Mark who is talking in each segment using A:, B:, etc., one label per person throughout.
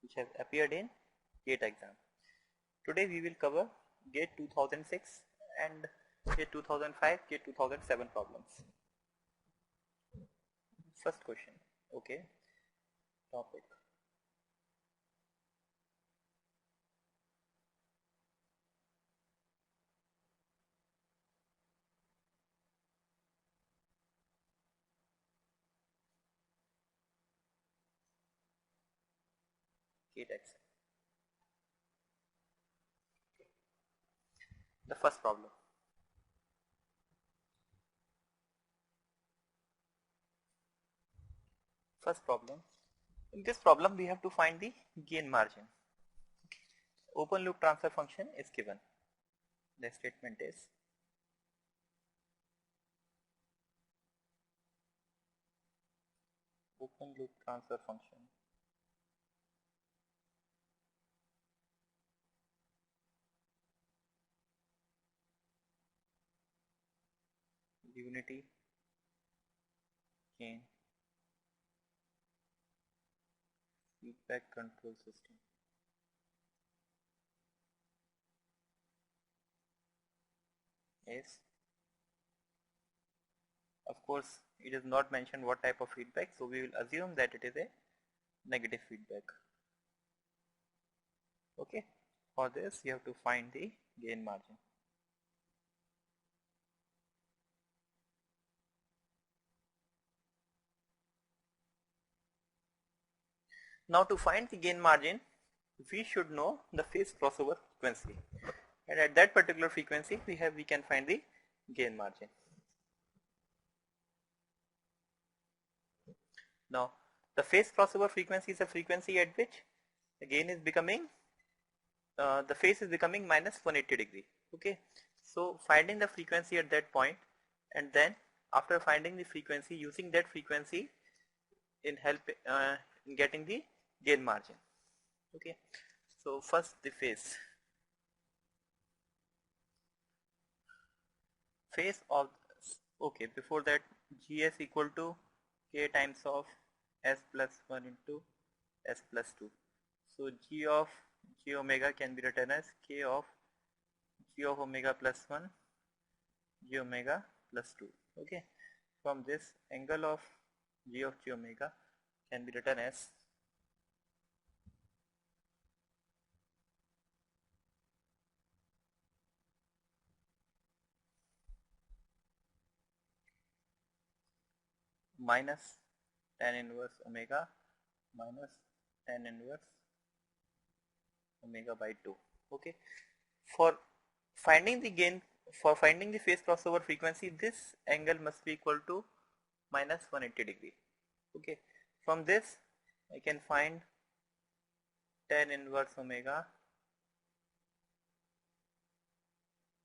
A: which have appeared in GATE exam. Today we will cover GATE 2006 and GATE 2005, GATE 2007 problems. First question. Okay. Topic. GATE exam. The first problem. First problem. In this problem we have to find the gain margin. Open loop transfer function is given. The statement is open loop transfer function unity gain feedback control system is, of course it is not mentioned what type of feedback, so we will assume that it is a negative feedback. Okay, for this you have to find the gain margin. Now to find the gain margin we should know the phase crossover frequency, and at that particular frequency we can find the gain margin. Now the phase crossover frequency is a frequency at which the gain is becoming the phase is becoming minus 180 degree. Okay, so finding the frequency at that point, and then after finding the frequency, using that frequency in in getting the gain margin. Okay, so first the phase of, okay, before that GS equal to K times of S plus 1 into S plus 2. So G of G omega can be written as K of G of omega plus 1 G omega plus 2. Okay, from this angle of G of G omega can be written as minus tan inverse omega minus tan inverse omega by 2. Okay, for finding the gain, for finding the phase crossover frequency, this angle must be equal to minus 180 degree. Okay, from this I can find tan inverse omega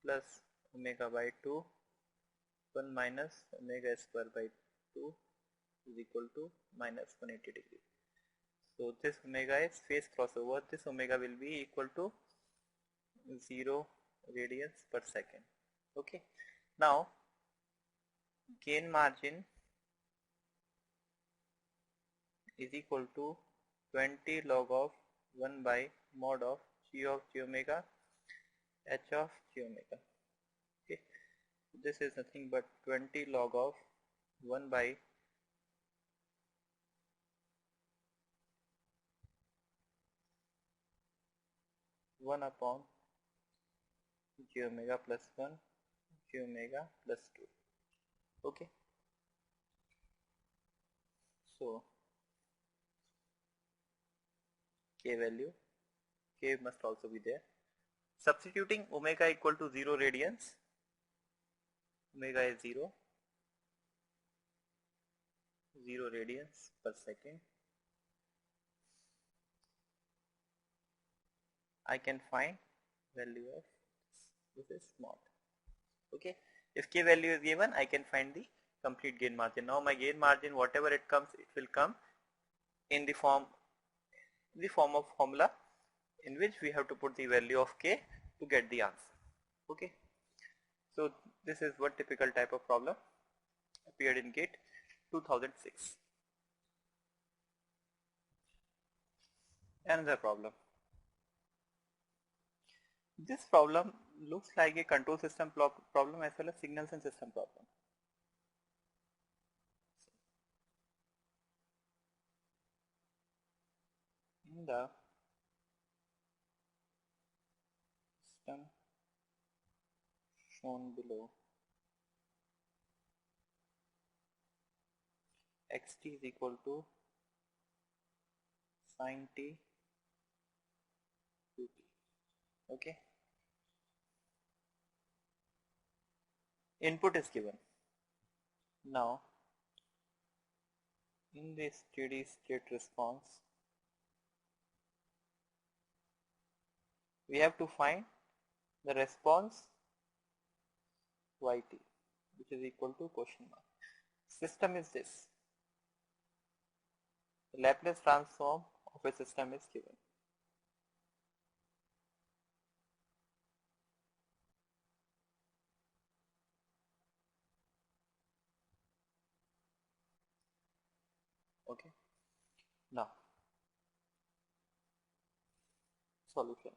A: plus omega by 2 1 minus omega square by 2 is equal to minus 180 degree. So this omega is phase crossover. This omega will be equal to 0 radians per second. Okay, now gain margin is equal to 20 log of 1 by mod of G of G omega H of G omega. Okay, this is nothing but 20 log of 1 by one upon G omega plus 1 G omega plus 2. Okay, so K value, K must also be there. Substituting omega equal to 0 radians, omega is 0 radians per second, I can find value of this is mod. Okay, if K value is given, I can find the complete gain margin. Now my gain margin, whatever it comes, it will come in the form of formula in which we have to put the value of K to get the answer. Okay, so this is one typical type of problem appeared in GATE 2006. Another problem. This problem looks like a control system problem as well as signals and system problem. In the system shown below, xt is equal to sin t 2t. Okay. Input is given. Now, in this steady state response, we have to find the response yt, which is equal to question mark. System is this. The Laplace transform of a system is given. Okay. Now, solution.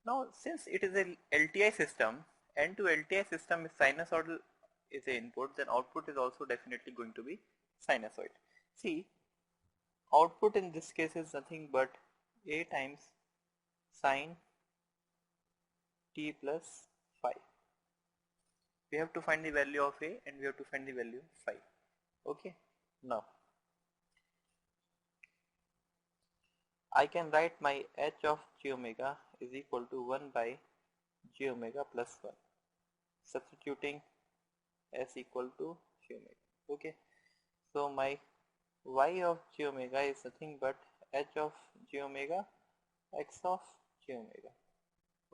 A: Now, since it is a LTI system, and to LTI system is sinusoidal is the input, then output is also definitely going to be sinusoid. See, output in this case is nothing but a times sin t plus phi. We have to find the value of a and we have to find the value of phi. Okay. Now, I can write my h of j omega is equal to 1 by j omega plus 1, substituting s equal to j omega. Okay. So my y of j omega is nothing but h of j omega x of j omega.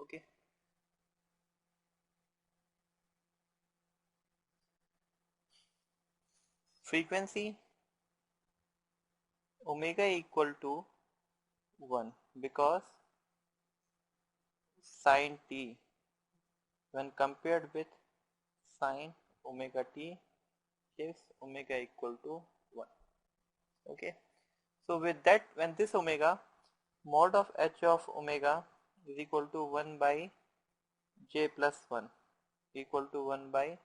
A: Okay. Frequency omega equal to 1 because sin t when compared with sin omega t gives omega equal to 1. Okay. So with that, when this omega, mod of h of omega is equal to 1 by j plus 1 equal to 1 by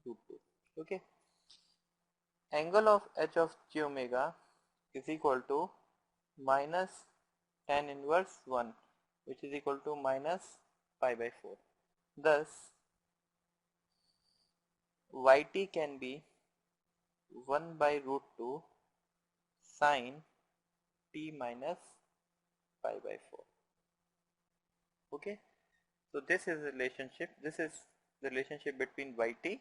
A: root 2. Okay. Angle of h of j omega is equal to minus tan inverse 1, which is equal to minus pi by 4. Thus, yt can be 1 by root 2 sin t minus pi by 4. Okay. So this is the relationship. This is the relationship between yt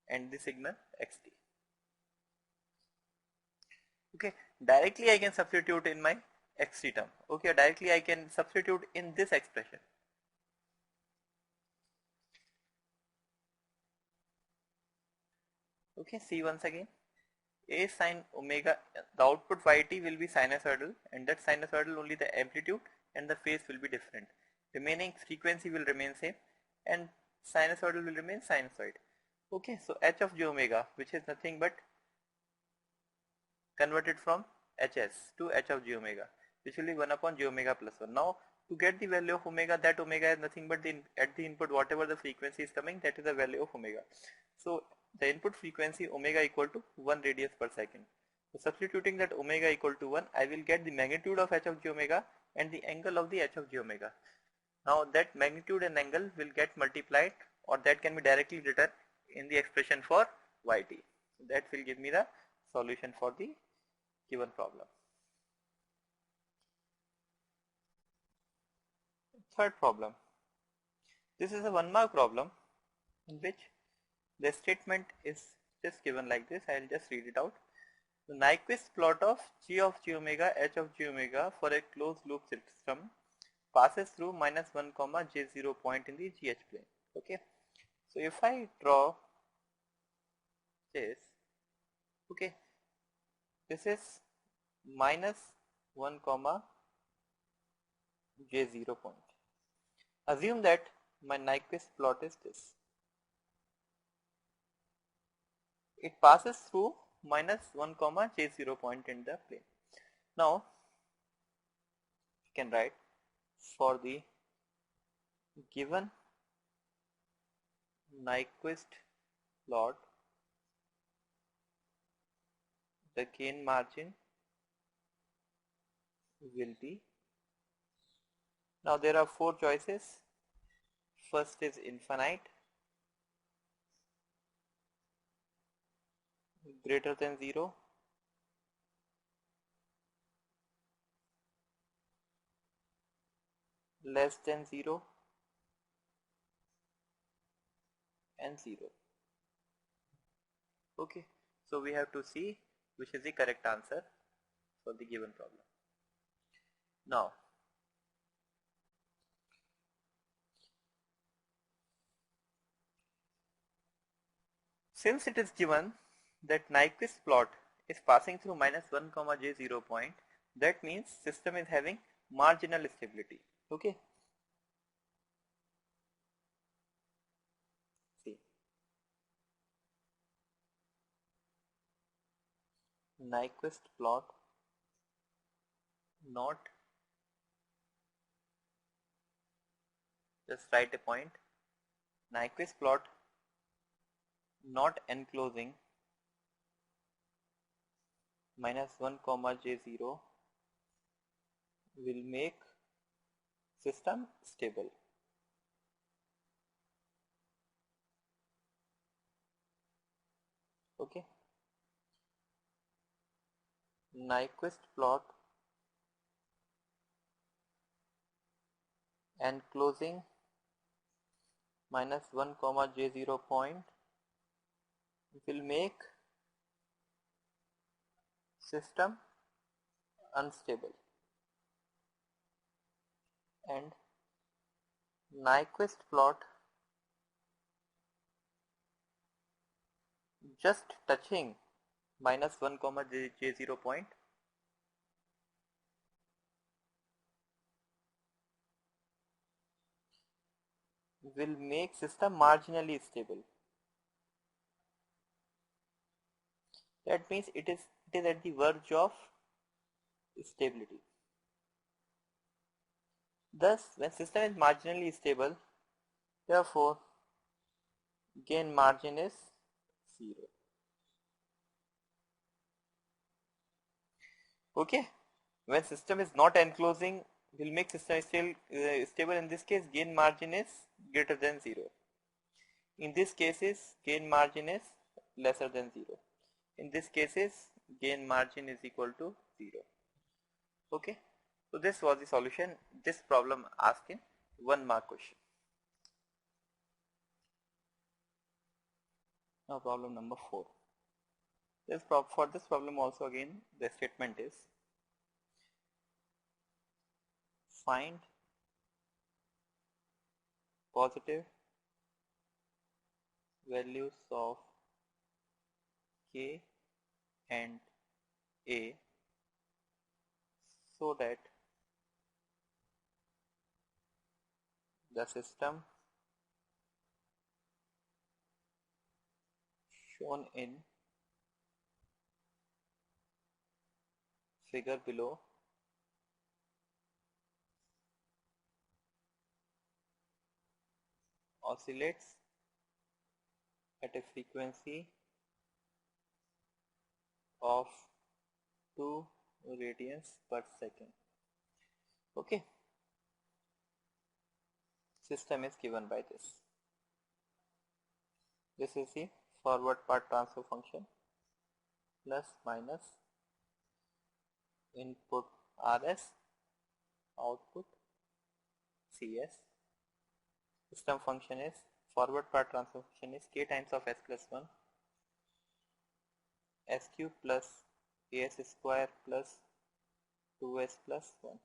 A: and the signal xt. Okay. Directly I can substitute in my xt term. Okay. Directly I can substitute in this expression. Okay. See once again. A sin omega, the output yt will be sinusoidal, and that sinusoidal only the amplitude and the phase will be different. Remaining frequency will remain same and sinusoidal will remain sinusoid. Okay, so h of j omega, which is nothing but converted from hs to h of j omega, which will be 1 upon j omega plus 1. Now to get the value of omega, that omega is nothing but at the input whatever the frequency is coming, that is the value of omega. So the input frequency omega equal to 1 radius per second. So substituting that omega equal to 1, I will get the magnitude of h of j omega and the angle of the h of j omega. Now that magnitude and angle will get multiplied, or that can be directly written in the expression for yt. So that will give me the solution for the given problem. Third problem. This is a 1 mark problem in which the statement is just given like this. I will just read it out. The Nyquist plot of g of j omega h of j omega for a closed loop system passes through minus 1 comma j0 point in the gh plane. Okay. So if I draw this, okay, this is minus 1 comma j0 point. Assume that my Nyquist plot is this. It passes through minus 1 comma j0 point in the plane. Now can write for the given Nyquist plot, the gain margin will be, now there are four choices. First is infinite, greater than 0, less than 0, and 0. Okay, so we have to see which is the correct answer for the given problem. Now, since it is given that Nyquist plot is passing through -1, j0 point, that means system is having marginal stability. Okay. See, Nyquist plot not, just write a point, Nyquist plot not enclosing -1, j0 will make system stable. Okay. Nyquist plot enclosing -1, j0 point will make system unstable, and Nyquist plot just touching -1, j0 point will make system marginally stable. That means it is at the verge of stability. Thus, when system is marginally stable, therefore gain margin is 0. Okay. When system is not enclosing, will make system still stable. In this case, gain margin is greater than 0. In this cases, gain margin is lesser than 0. In this cases, gain margin is equal to 0. Okay. So this was the solution. This problem asked in 1 mark question. Now problem number 4. For this problem also again the statement is find positive values of k and a so that the system shown in figure below oscillates at a frequency of 2 radians per second. Okay. System is given by this. This is the forward part transfer function plus minus input Rs, output Cs. System function is, forward part transfer function is k times of s plus 1 s cube plus as square plus 2s plus 1,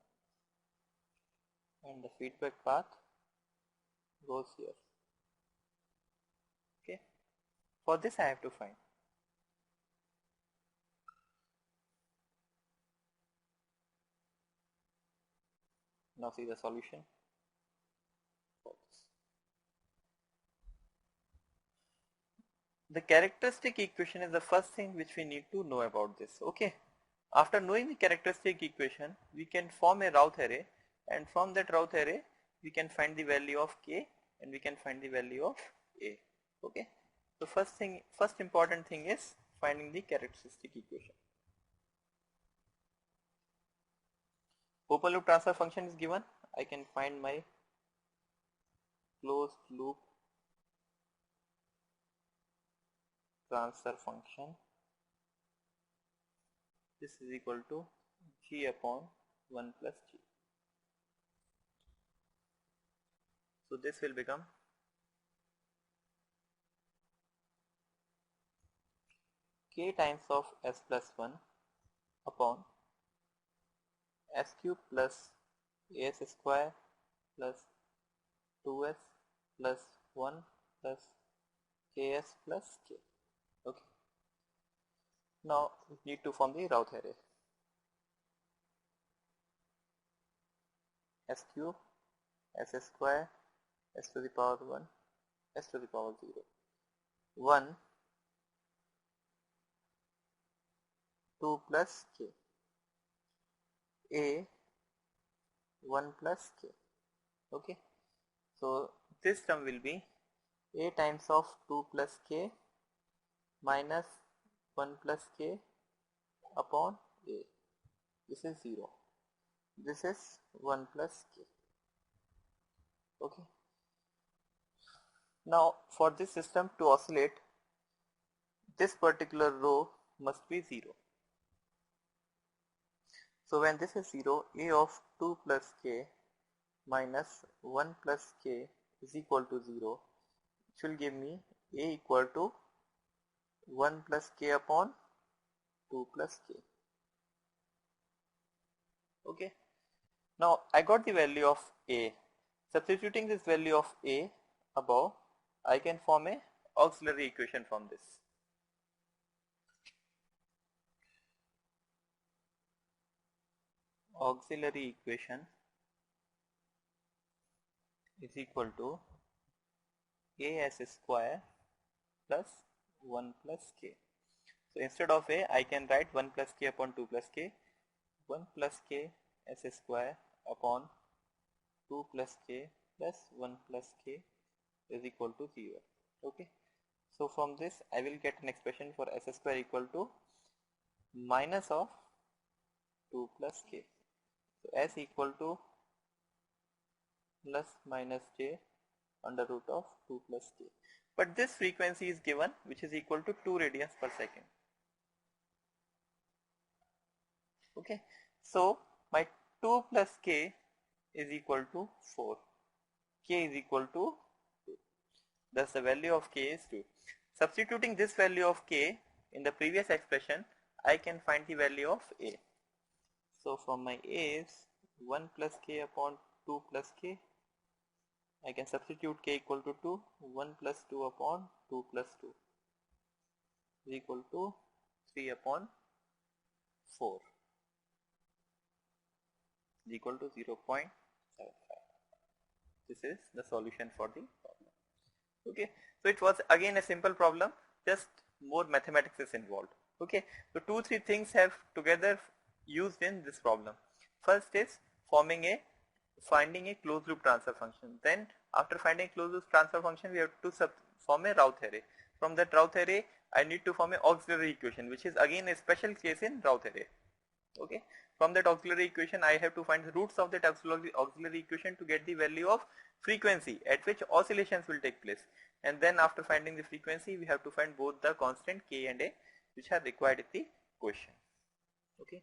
A: and the feedback path goes here. Okay. For this I have to find now. See the solution for this. The characteristic equation is the first thing which we need to know about this. Okay. After knowing the characteristic equation, we can form a Routh array and from that Routh array we can find the value of k and we can find the value of a. Okay, so first important thing is finding the characteristic equation. Open loop transfer function is given. I can find my closed loop transfer function. This is equal to g upon 1 plus g. So this will become k times of s plus 1 upon s cube plus as square plus 2s plus 1 plus ks plus k. Okay. Now we need to form the Routh array. S cube, s square, s to the power 1, s to the power 0. 1, 2 plus k. A, 1 plus k. Okay. So this term will be a times of 2 plus k minus 1 plus k upon a. This is 0. This is 1 plus k. Okay. Now for this system to oscillate, this particular row must be 0. So when this is 0, a of 2 plus k minus 1 plus k is equal to 0, which will give me a equal to 1 plus k upon 2 plus k. Okay. Now I got the value of a. Substituting this value of a above, I can form a auxiliary equation from this. Auxiliary equation is equal to as square plus 1 plus k. So instead of a, I can write 1 plus k upon 2 plus k, 1 plus k s square upon 2 plus k plus 1 plus k is equal to 0. Okay. So from this I will get an expression for s square equal to minus of 2 plus k. So s equal to plus minus j under root of 2 plus k. But this frequency is given, which is equal to 2 radians per second. Okay. So my 2 plus k is equal to 4. K is equal to 2. Thus the value of k is 2. Substituting this value of k in the previous expression, I can find the value of a. So from my a is 1 plus k upon 2 plus k. I can substitute k equal to 2, 1 plus 2 upon 2 plus 2 is equal to 3 upon 4 is equal to 0.75. This is the solution for the problem. Okay, so it was again a simple problem, just more mathematics is involved. Okay, so 2-3 things have together used in this problem. First is finding a closed loop transfer function. Then after finding a closed loop transfer function, we have to form a Routh array. From that Routh array, I need to form an auxiliary equation, which is again a special case in Routh array. Okay. From that auxiliary equation, I have to find the roots of that auxiliary equation to get the value of frequency at which oscillations will take place. And then after finding the frequency, we have to find both the constant k and a, which are required in the question. Okay.